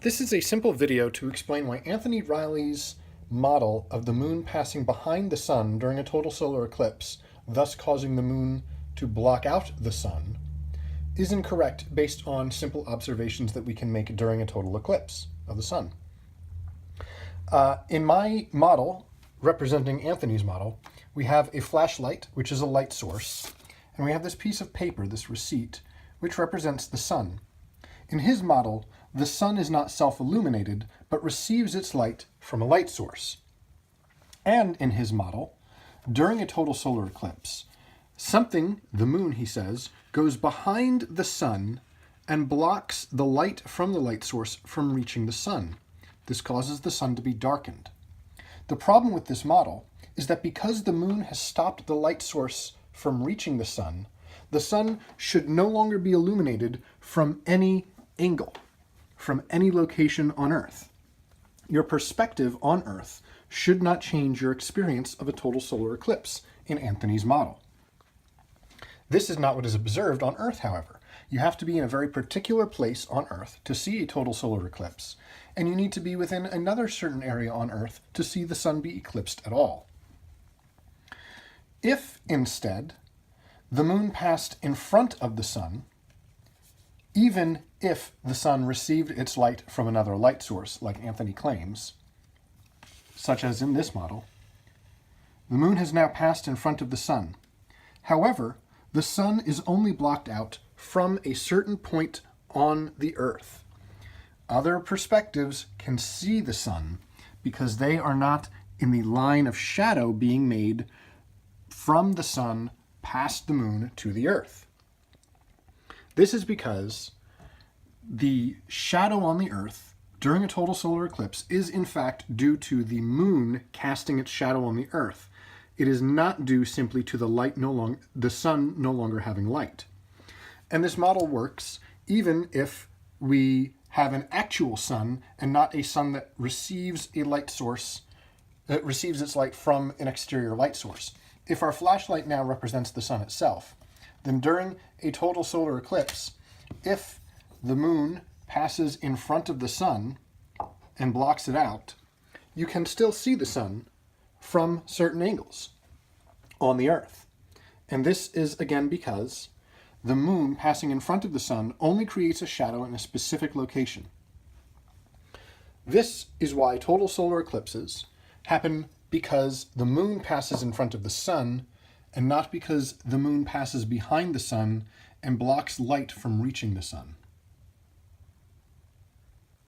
This is a simple video to explain why Anthony Riley's model of the moon passing behind the sun during a total solar eclipse, thus causing the moon to block out the sun, is incorrect based on simple observations that we can make during a total eclipse of the sun. In my model, representing Anthony's model, we have a flashlight, which is a light source, and we have this piece of paper, this receipt, which represents the sun. In his model, the sun is not self-illuminated, but receives its light from a light source. And in his model, during a total solar eclipse, something, the moon, he says, goes behind the sun and blocks the light from the light source from reaching the sun. This causes the sun to be darkened. The problem with this model is that because the moon has stopped the light source from reaching the sun should no longer be illuminated from any angle, from any location on Earth. Your perspective on Earth should not change your experience of a total solar eclipse in Anthony's model. This is not what is observed on Earth, however. You have to be in a very particular place on Earth to see a total solar eclipse, and you need to be within another certain area on Earth to see the sun be eclipsed at all. If, instead, the moon passed in front of the sun, even if the sun received its light from another light source, like Anthony claims, such as in this model, the moon has now passed in front of the sun. However, the sun is only blocked out from a certain point on the Earth. Other perspectives can see the sun because they are not in the line of shadow being made from the sun past the moon to the Earth. This is because the shadow on the Earth during a total solar eclipse is in fact due to the moon casting its shadow on the Earth. It is not due simply to the sun no longer having light. And this model works even if we have an actual sun and not a sun that receives a light source, that receives its light from an exterior light source. If our flashlight now represents the sun itself, then during a total solar eclipse, if the moon passes in front of the sun and blocks it out, you can still see the sun from certain angles on the Earth. And this is again because the moon passing in front of the sun only creates a shadow in a specific location. This is why total solar eclipses happen because the moon passes in front of the sun and not because the moon passes behind the sun and blocks light from reaching the sun.